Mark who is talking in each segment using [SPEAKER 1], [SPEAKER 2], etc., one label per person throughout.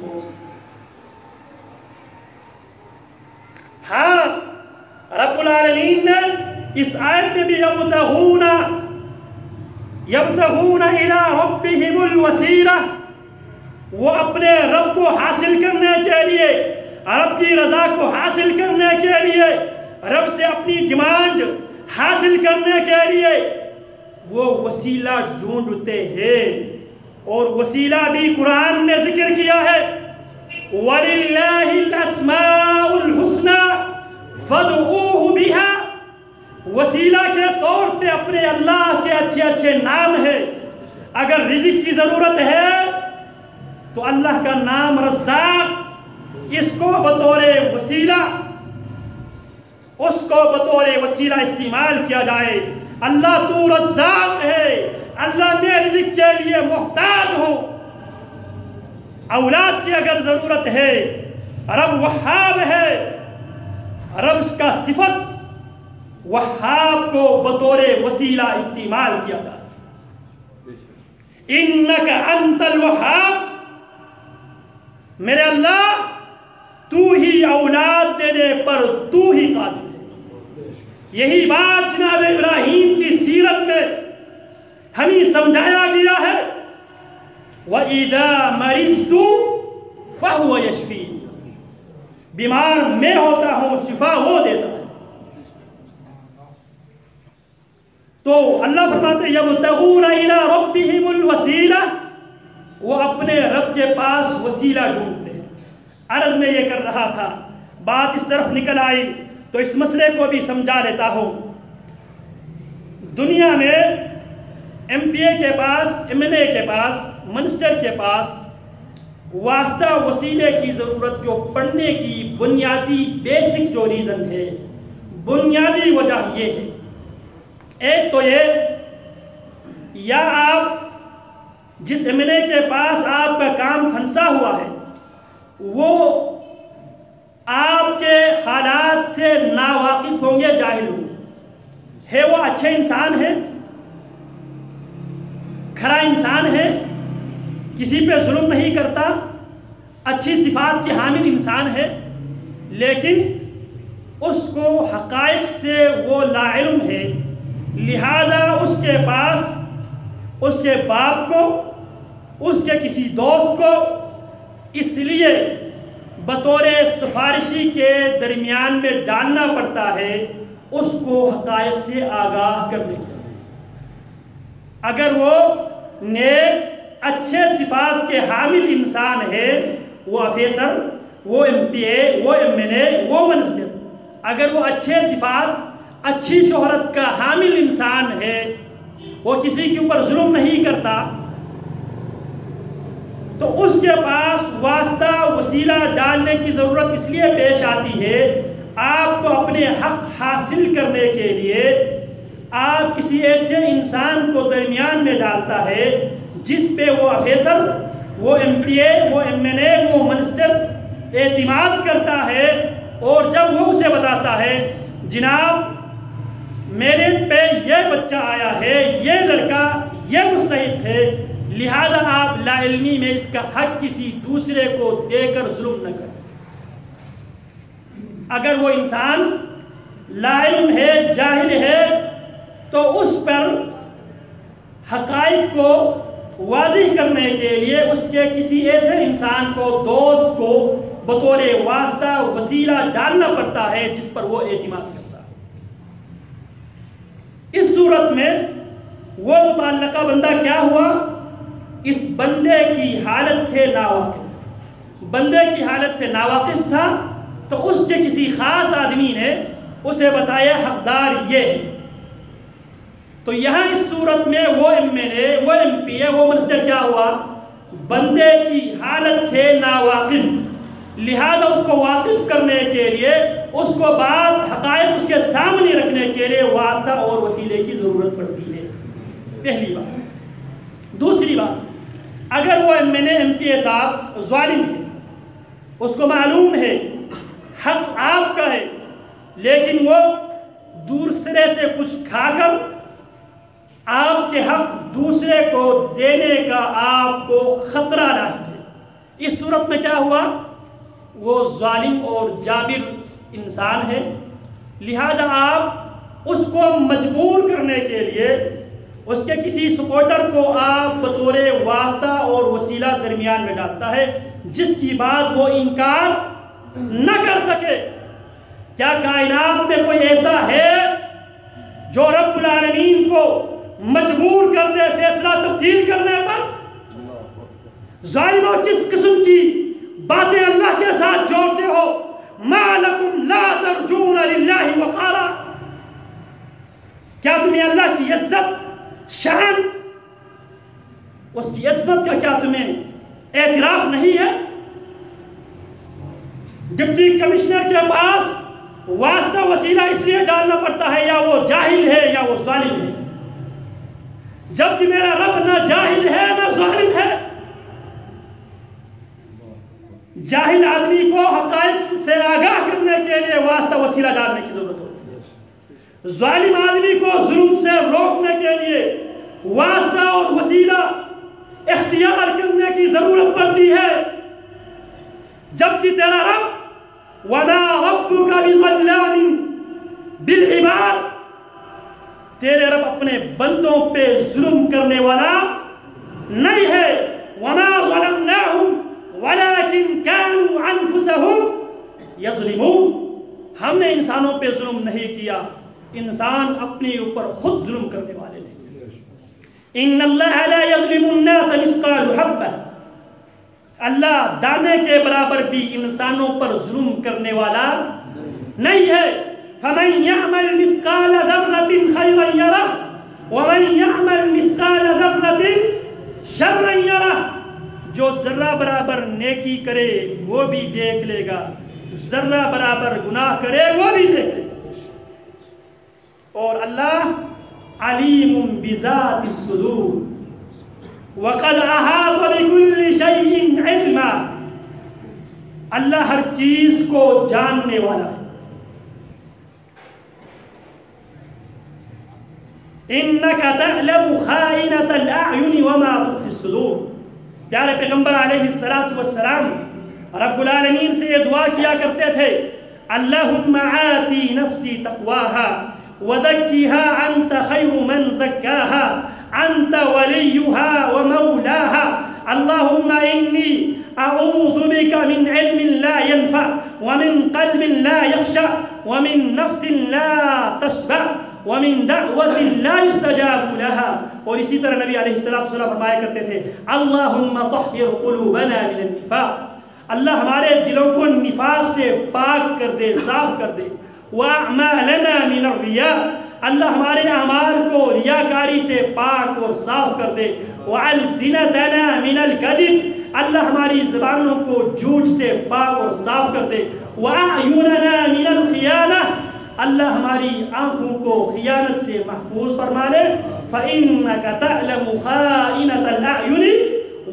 [SPEAKER 1] دوست. ہاں رب العالمین نے اس آیت میں بھی یبتغون الی ربہم الوسیلہ، وہ اپنے رب کو حاصل کرنے کے لیے، رب کی رضا کو حاصل کرنے کے لیے، رب سے اپنی ڈیمانڈ حاصل کرنے کے لیے وہ وسیلہ ڈھونڈتے ہیں. اور وسیلہ بھی قرآن نے ذکر کیا ہے، وَلِلَّهِ الْأَسْمَاءُ الْحُسْنَى فَادْعُوهُ بِهَا. وسیلہ کے طور پہ اپنے اللہ کے اچھے اچھے نام ہیں. اگر رزق کی ضرورت ہے تو اللہ کا نام رزاق، اس کو بطور وسیلہ استعمال کیا جائے. اللہ تو رزاق ہے، اللہ میں رزق کے لیے محتاج ہوں. اولاد کی اگر ضرورت ہے، رب وہاب ہے، رب کا صفت وہاب کو بطور وسیلہ استعمال کیا جائے. انک انت الوہاب، میرے اللہ تو ہی اولاد دینے پر تو ہی قادر ہے. یہی بات جناب ابراہیم کی سیرت میں ہمیں سمجھایا گیا ہے، وَإِذَا مَرِضْتُ فَهُوَ يَشْفِينِ. بیمار میں ہوتا ہوں، شفا وہ دیتا ہے. تو اللہ فرماتے ہیں یبتغون الی ربہم الوسیلہ، وہ اپنے رب کے پاس وسیلہ ڈھونڈتے ہیں. عرض میں یہ کر رہا تھا، بات اس طرف نکل آئی تو اس مسئلے کو بھی سمجھا لیتا ہوں. دنیا میں ایم پی اے کے پاس، ایم این اے کے پاس، منسٹر کے پاس واسطہ وسیلے کی ضرورت جو پڑھنے کی بنیادی بیسک جو ریزن ہے، بنیادی وجہ یہ ہے. ایک تو یہ، یا آپ جس ایم این اے کے پاس آپ کا کام پھنسا ہوا ہے وہ آپ کے حالات سے ناواقف ہوں گے، جاہل ہوں گے. ہے وہ اچھے انسان ہے، کھرا انسان ہے، کسی پہ ظلم نہیں کرتا، اچھی صفات کے حامل انسان ہے، لیکن اس کو حقائق سے وہ لا علم ہے. لہذا اس کے پاس اس کے باپ کو، اس کے کسی دوست کو اس لیے بطور سفارشی کے درمیان میں ڈالنا پڑتا ہے اس کو حقائق سے آگاہ کرنے کے لیے. اگر وہ نیک اچھے صفات کے حامل انسان ہے، وہ افیسر، وہ ایم پی اے، وہ ایم این اے، وہ منسٹر، اگر وہ اچھے صفات، اچھی شہرت کا حامل انسان ہے، وہ کسی کے اوپر ظلم نہیں کرتا، تو اس کے پاس واسطہ وسیلہ ڈالنے کی ضرورت اس لیے پیش آتی ہے، آپ کو اپنے حق حاصل کرنے کے لیے آپ کسی ایسے انسان کو درمیان میں ڈالتا ہے جس پہ وہ افیسر، وہ ایم پی اے، وہ ایم این اے، وہ منسٹر اعتماد کرتا ہے. اور جب وہ اسے بتاتا ہے جناب میرے پہ یہ بچہ آیا ہے، یہ لڑکا یہ مستحق ہے، لہذا آپ لا علمی میں اس کا حق کسی دوسرے کو دے کر ظلم نہ کریں. اگر وہ انسان لا علم ہے، جاہل ہے، تو اس پر حقائق کو واضح کرنے کے لیے اس کے کسی ایسے انسان کو، دوست کو بطور واسطہ وسیلہ ڈالنا پڑتا ہے جس پر وہ اعتماد کرتا ہے. اس صورت میں وہ متعلقہ بندہ کیا ہوا؟ اس بندے کی حالت سے ناواقف، بندے کی حالت سے ناواقف تھا، تو اس کے کسی خاص آدمی نے اسے بتایا حقدار یہ ہے. تو یہاں اس صورت میں وہ ایم این اے، وہ ایم پی اے، وہ منسٹر کیا ہوا؟ بندے کی حالت سے ناواقف، لہذا اس کو واقف کرنے کے لیے، اس کو بات حقائق اس کے سامنے رکھنے کے لیے واسطہ اور وسیلے کی ضرورت پڑتی ہے. پہلی بات. دوسری بات، اگر وہ ایم این اے، ایم پی اے صاحب ظالم ہے، اس کو معلوم ہے حق آپ کا ہے، لیکن وہ دوسرے سے کچھ کھا کر آپ کے حق دوسرے کو دینے کا آپ کو خطرہ لاحق ہے، اس صورت میں کیا ہوا؟ وہ ظالم اور جابر انسان ہے، لہٰذا آپ اس کو مجبور کرنے کے لیے اس کے کسی سپورٹر کو آپ بطور واسطہ اور وسیلہ درمیان میں ڈالتا ہے جس کی بات وہ انکار نہ کر سکے۔ کیا کائنات میں کوئی ایسا ہے جو رب العالمین کو مجبور کر دے فیصلہ تبدیل کرنے پر؟ ظالموں کس قسم کی باتیں اللہ کے ساتھ جوڑتے ہو؟ ما لکم لا ترجون للہ وقارا، کیا تمہیں اللہ کی عزت، شان، اس کی عظمت کا کیا تمہیں اعتراف نہیں ہے؟ ڈپٹی کمشنر کے پاس واسطہ وسیلہ اس لیے ڈالنا پڑتا ہے یا وہ جاہل ہے یا وہ ظالم ہے، جبکہ میرا رب نہ جاہل ہے نہ ظالم ہے۔ جاہل آدمی کو حقائق سے آگاہ کرنے کے لیے واسطہ وسیلہ ڈالنے کی ضرورت ہوتی ہے، ظالم آدمی کو ظلم سے روکنے کے لیے واسطہ اور وسیلہ اختیار کرنے کی ضرورت پڑتی ہے، جبکہ تیرا رب وَمَا رَبُّكَ بِظَلَّامٍ بِالْعِبَادِ، تیرے رب اپنے بندوں پہ ظلم کرنے والا نہیں ہے۔ وَمَا ظَلَمْنَاهُمْ وَلَكِنْ كَانُوا أَنفُسَهُمْ يَظْلِمُونَ، ہم نے انسانوں پہ ظلم نہیں کیا، انسان اپنے اوپر خود ظلم کرنے والے تھے۔ إِنَّ اللَّهَ لَا يَظْلِمُ النَّاسَ مِثْقَالُ حَبَّةٍ، اللہ دانے کے برابر بھی انسانوں پر ظلم کرنے والا نہیں ہے۔ فَمَنْ يَعْمَلْ مِثْقَالَ ذَرَّةٍ خَيْرًا يَرَهُ وَمَنْ يَعْمَلْ مِثْقَالَ ذَرَّةٍ شَرًّا يَرَهُ، جو ذرہ برابر نیکی کرے وہ بھی دیکھ لے گا، ذرہ برابر گناہ کرے وہ بھی دیکھ لے گا۔ اور اللہ علیم بذات الصدور وَقَدْ أَحَاطَ بِكُلِّ شَيْءٍ عِلْمًا، اللہ ہر چیز کو جاننے والا ہے۔ إِنَّكَ تَعْلَمُ خَائِنَةَ الْأَعْيُنِ وَمَا تُخْفِي الصُّدُورُ، پیارے پیغمبر علیہ السلام رب العالمین سے یہ دعا کیا کرتے تھے، اللہم آتی نفسی تقواہا وذکیہا انت خیر من زکاہا انت ولیہا ومولاہا، اللہم انی اعوذ بک من علم لا ينفع ومن قلب لا يخشع ومن نفس لا تشبع ومن دعوت لا يستجاب لها۔ اور اسی طرح نبی علیہ السلام فرمایا کرتے تھے، اللہم طہر قلوبنا من النفاق، اللہ ہمارے دلوں کو نفاق سے پاک کر دے، صاف کر دے، وَأَعْمَالَنَا مِنَ الرِّيَاءِ، اللہ ہمارے اعمال کو ریاکاری سے پاک اور صاف کر دے، وَأَلْسِنَتَنَا مِنَ الْكَذِبِ، اللہ ہماری زبانوں کو جھوٹ سے پاک اور صاف کر دے، وَأَعْيُنَنَا مِنَ الْخِيَانَةِ، اللہ ہماری آنکھوں کو خیانت سے محفوظ فرما لے، فَإِنَّكَ تَعْلَمُ خَائِنَةَ الْأَعْيُنِ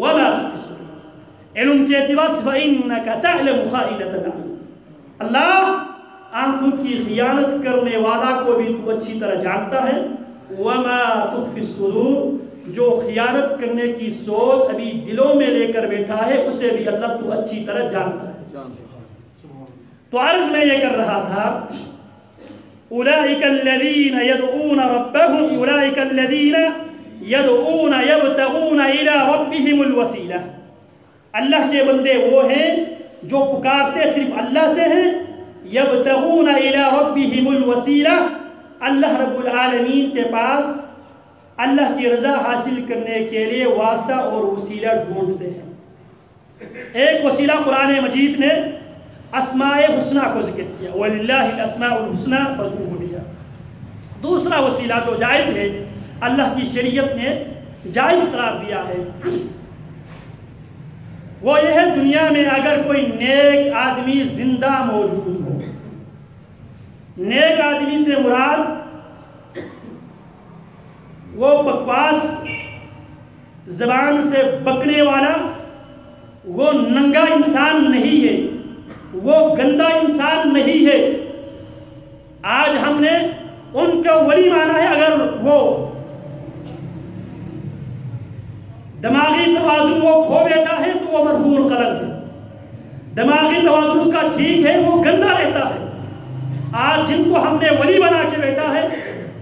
[SPEAKER 1] وَمَا تُخْفِي الصُّدُورُ، علم کے اعتبار سے فَإِنَّكَ تَعْلَمُ خَائِنَةَ الْأَعْيُنِ، اللہ آنکھوں کی خیانت کرنے والا کو بھی تو اچھی طرح جانتا ہے، وَمَا تُخْفِي الصُّدُورُ، جو خیانت کرنے کی سوچ ابھی دلوں میں لے کر بیٹھا ہے اسے بھی اللہ تو اچھی طرح جانتا ہے۔ تو عرض میں یہ کر رہا تھا، أولئك الذين يدعون ربهم أولئك الذين يدعون يبتغون إلى ربهم الوسيلة، اللہ کے بندے وہ ہیں جو پکارتے صرف اللہ سے ہیں، يبتغون إلى ربهم الوسيلة، اللہ رب العالمین کے پاس اللہ کی رضا حاصل کرنے کے لیے واسطہ اور وسیلہ ڈھونڈتے ہیں۔ ایک وسیلہ قرآن مجید نے اسماء حسنہ کو ذکر کیا، وَلِلَّهِ الْأَسْمَاءُ الْحُسْنَى فَادْعُوهُ بِهَا۔ دوسرا وسیلہ جو جائز ہے، اللہ کی شریعت نے جائز قرار دیا ہے، وہ یہ ہے دنیا میں اگر کوئی نیک آدمی زندہ موجود ہو، نیک آدمی سے مراد وہ بکواس زبان سے بکنے والا، وہ ننگا انسان نہیں ہے، وہ گندا انسان نہیں ہے۔ آج ہم نے ان کو ولی مانا ہے اگر وہ دماغی توازن وہ کھو بیٹھا ہے تو وہ مرفوع القلم ہے، دماغی توازن اس کا ٹھیک ہے وہ گندا رہتا ہے۔ آج جن کو ہم نے ولی بنا کے بیٹھا ہے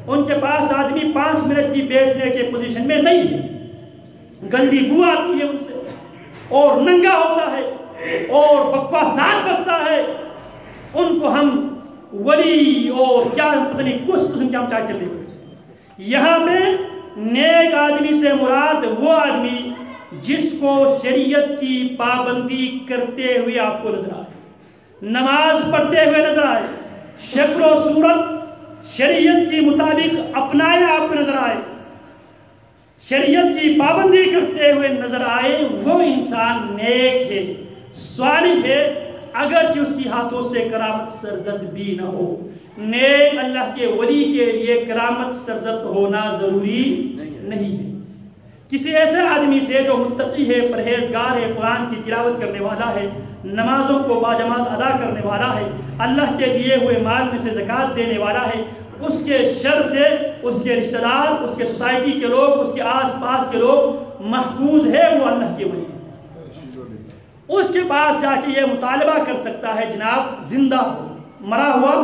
[SPEAKER 1] ان کے پاس آدمی 5 منٹ بھی بیٹھنے کے پوزیشن میں نہیں ہے، گندی بو آتی ہے ان سے، اور ننگا ہوتا ہے اور بکواسات بکتا ہے، ان کو ہم ولی اور کیا پتہ نہیں کس قسم کے ہم ٹائٹل دے دیتے۔ یہاں پہ نیک آدمی سے مراد وہ آدمی جس کو شریعت کی پابندی کرتے ہوئے آپ کو نظر آئے، نماز پڑھتے ہوئے نظر آئے، شکل و صورت شریعت کی مطابق اپنائے آپ کو نظر آئے، شریعت کی پابندی کرتے ہوئے نظر آئے، وہ انسان نیک ہے، صالح ہے، اگرچہ اس کی ہاتھوں سے کرامت سرزد بھی نہ ہو۔ نیک اللہ کے ولی کے لیے کرامت سرزد ہونا ضروری نہیں ہے۔ کسی ایسے آدمی سے جو متقی ہے، پرہیزگار ہے، قرآن کی تلاوت کرنے والا ہے، نمازوں کو باجماعت ادا کرنے والا ہے، اللہ کے دیے ہوئے مال میں سے زکوٰۃ دینے والا ہے، اس کے شر سے اس کے رشتہ دار، اس کے سوسائٹی کے لوگ، اس کے آس پاس کے لوگ محفوظ ہے، وہ اللہ کے ولی ہے۔ اس کے پاس جا کے یہ مطالبہ کر سکتا ہے جناب زندہ ہو، مرا ہوا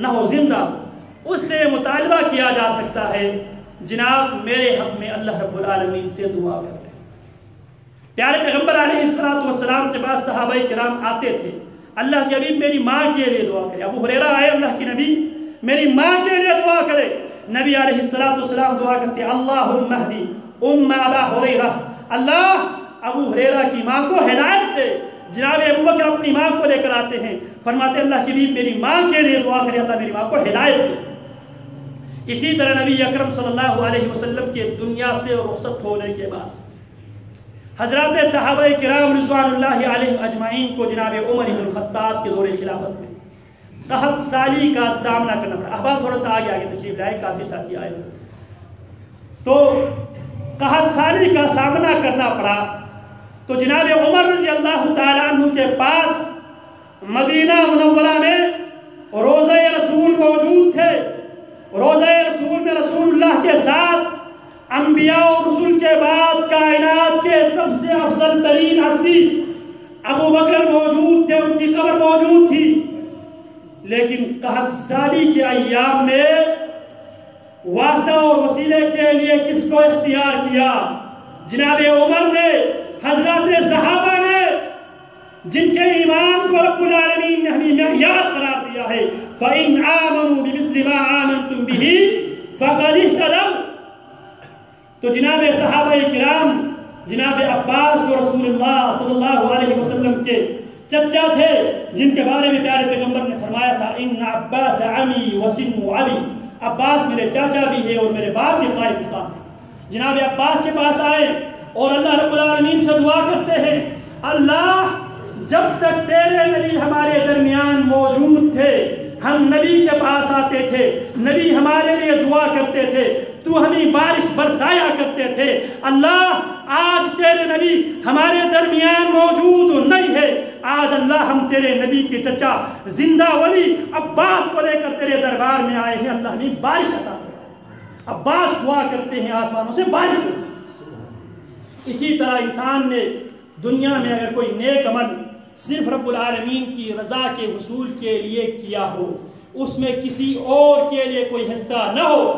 [SPEAKER 1] نہ ہو، زندہ ہو، اس سے مطالبہ کیا جا سکتا ہے جناب میرے حق میں اللہ رب العالمین سے دعا کر لیں۔ پیارے پیغمبر علیہ السلام کے پاس صحابہ کرام آتے تھے، اللہ کے حبیب میری ماں کے لیے دعا کرے۔ ابو ہریرہ آئے، اللہ کی نبی میری ماں کے لیے دعا کرے۔ نبی علیہ السلام دعا کرتے، اللہم اہدی ام ابا ہریرہ، اللہ ابو ہریرہ کی ماں کو ہدایت دے۔ جناب ابو بکر اپنی ماں کو لے کر آتے ہیں، فرماتے اللہ کے حبیب میری ماں کے لیے دعا کرے، اللہ میری ماں کو ہدایت دے۔ اسی طرح نبی اکرم صلی اللہ علیہ وسلم کے دنیا سے رخصت ہونے کے بعد حضرات صحابہ کرام رضوان اللہ علیہ اجمعین کو جناب عمر بن الخطاب کے دور خلافت میں قحط سالی کا سامنا کرنا پڑا۔ احباب تھوڑا سا آگے تشریف لائے، کافی ساتھی آئے تو قحط سالی کا سامنا کرنا پڑا، تو جناب عمر رضی اللہ تعالیٰ عنہ کے پاس مدینہ منورہ میں روضہ رسول موجود تھے۔ روضہ رسول میں رسول اللہ کے ساتھ انبیاء اور رسول کے بعد کائنات کے سب سے افضل ترین ہستی ابو بکر موجود تھے، ان کی قبر موجود تھی۔ لیکن قحط سالی کے ایام میں واسطہ اور وسیلے کے لیے کس کو اختیار کیا؟ جناب عمر نے، حضرات صحابہ نے، جن کے ایمان کو رب العالمین نے ہمیں معیار قرار دیا ہے، فَإِنْ آمَنُوا بِمِثْلِ مَا آمَنْتُمْ بِهِ فَقَدِ اهْتَدَوْا۔ تو جناب صحابہ کرام، جناب عباس جو رسول اللہ صلی اللہ علیہ وسلم کے چچا تھے، جن کے بارے میں پیارے پیغمبر نے فرمایا تھا ان عباس عمی وسن علی، عباس میرے چاچا بھی ہے اور میرے باپ بھی قائم مقام ہے۔ جناب عباس کے پاس آئے اور اللہ رب العالمین سے دعا کرتے ہیں، اللہ جب تک تیرے نبی ہمارے درمیان موجود تھے، ہم نبی کے پاس آتے تھے، نبی ہمارے لیے دعا کرتے تھے، تو ہمیں بارش برسایا کرتے تھے۔ اللہ آج تیرے نبی ہمارے درمیان موجود نہیں ہے، آج اللہ ہم تیرے نبی کے چچا زندہ ولی عباس کو لے کر تیرے دربار میں آئے ہیں، اللہ نے بارش عطا فرمائے۔ عباس دعا کرتے ہیں آسمانوں سے بارش ہوتی ہے۔ اسی طرح انسان نے دنیا میں اگر کوئی نیک عمل صرف رب العالمین کی رضا کے حصول کے لیے کیا ہو، اس میں کسی اور کے لیے کوئی حصہ نہ ہو،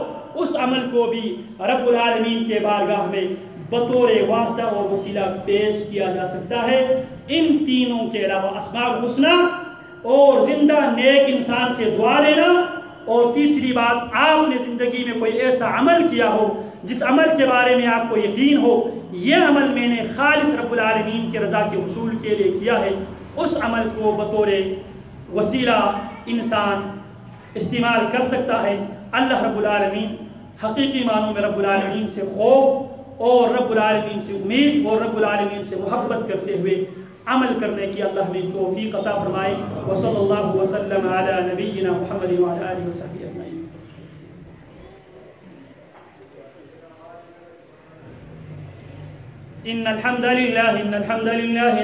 [SPEAKER 1] اس عمل کو بھی رب العالمین کے بارگاہ میں بطور واسطہ اور وسیلہ پیش کیا جا سکتا ہے۔ ان تینوں کے علاوہ اسماء الحسنی اور زندہ نیک انسان سے دعا لینا، اور تیسری بات آپ نے زندگی میں کوئی ایسا عمل کیا ہو جس عمل کے بارے میں آپ کو یقین ہو یہ عمل میں نے خالص رب العالمین کے رضا کے حصول کے لیے کیا ہے، اس عمل کو بطور وسیلہ انسان استعمال کر سکتا ہے۔ اللہ رب العالمین حقیقی معنوں میں رب العالمین سے خوف اور رب العالمین سے امید اور رب العالمین سے محبت کرتے ہوئے عمل کرنے کی اللہ ہمیں توفیق عطا فرمائے۔ وصلی اللہ وسلم علی نبینا محمد وعلی آلہ وصحبہ اجمعین۔ إن الحمد لله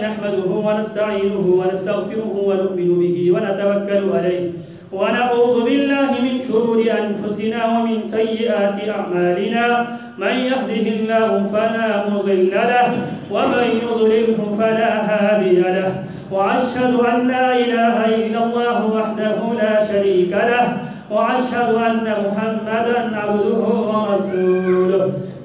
[SPEAKER 1] نحمده ونستعينه ونستغفره ونؤمن به ونتوكل عليه ونعوذ بالله من شرور أنفسنا ومن سيئات أعمالنا، من يهده الله فلا مضل له ومن يضلله فلا هادي له، وأشهد أن لا إله إلا الله وحده لا شريك له، وأشهد أن محمدا عبده ورسوله।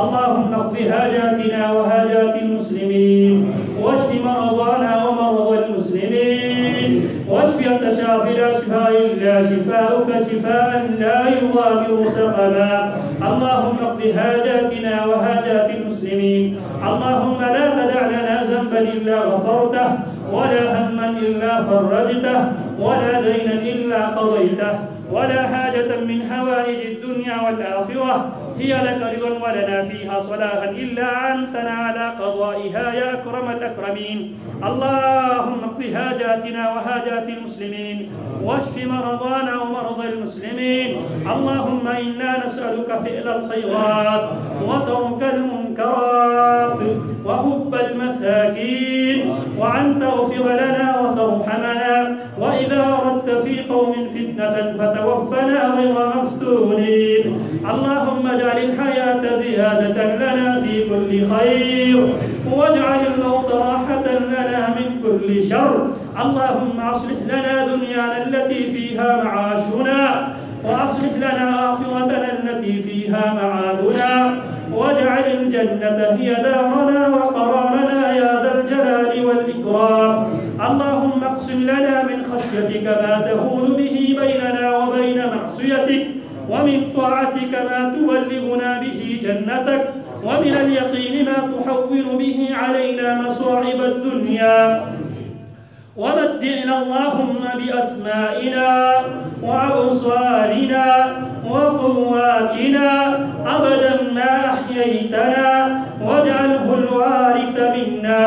[SPEAKER 1] اللهم اقض حاجاتنا وحاجات المسلمين، واشف مرضانا ومرضى المسلمين، واشف أنت شافي لا شفاء إلا شفاؤك شفاء لا يغادر سقما. اللهم اقض حاجاتنا وحاجات المسلمين. اللهم لا تدع لنا ذنبا إلا غفرته، ولا هما إلا فرجته، ولا دينا إلا قضيته، ولا حاجة من حوائج الدنيا والآخرة هي لك رضا ولنا فيها صلاحا إلا أنتنا على قضائها يا أكرم الأكرمين. اللهم اقض حاجاتنا وحاجات المسلمين، واشف مرضانا ومرضى المسلمين. اللهم إنا نسألك فعل الخيرات وترك المنكرات وحب المساكين، وأن تغفر لنا وترحمنا، وإذا أردت في قوم فتنة فتوفنا غير مفتونين. اللهم اجعل الحياة زيادة لنا في كل خير، واجعل الموت راحة لنا من كل شر. اللهم أصلح لنا دنيانا التي فيها معاشنا، وأصلح لنا آخرتنا التي فيها معادنا، واجعل الجنة هي دارنا وقرارنا يا ذا الجلال والإكرام. اللهم اقسم لنا من خشيتك ما تهون به بيننا وبين معصيتك، ومن طاعتك ما تبلغنا به جنتك، ومن اليقين ما تحول به علينا مصاعب الدنيا. ومتعنا اللهم بأسمائنا وأبصارنا وقواتنا أبدا ما أحييتنا، واجعله الوارث منا،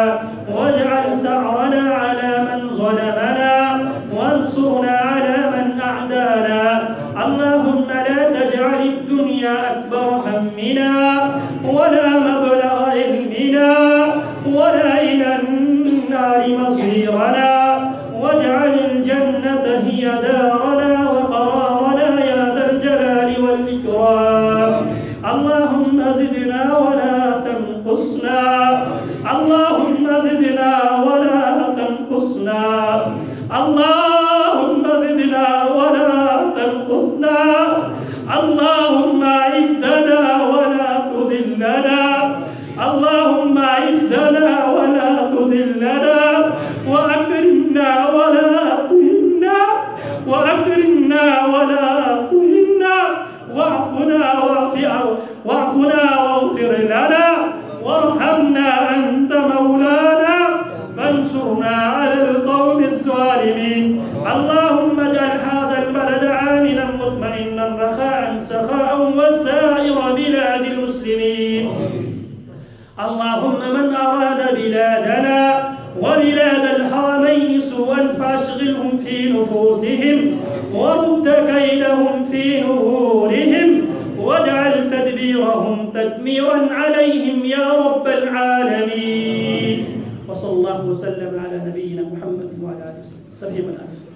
[SPEAKER 1] واجعل ثأرنا على من ظلمنا، وانصرنا على من أعدانا. اللهم لا تجعل الدنيا أكبر همنا ولا مبلغ علمنا ولا إلى النار مصيرنا، واجعل الجنة هي دارنا وقرارنا يا ذا الجلال والإكرام. اللهم زدنا ولا تنقصنا، اللهم زدنا ولا تنقصنا، اللهم زدنا ولا تنقصنا. اللهم أعزنا ولا تذلنا، اللهم أعزنا ولا تذلنا، وأكرمنا ولا تهنا، وأكرمنا ولا تهنا، واعفنا واغفر لنا، وارحمنا أنت مولانا، فانصرنا على القوم الظالمين. اللهم اجعل هذا البلد آمنا مطمئنا رخاء سخاء وسائر بلاد المسلمين. اللهم من أراد بلادنا وبلاد الحرمين سوءا فاشغلهم في نفوسهم، ورد كيدهم في نهورهم، واجعل تدبيرهم تدميرا عليهم يا رب العالمين. وصلى الله وسلم على نبينا محمد وعلى آله وصحبه وسلم.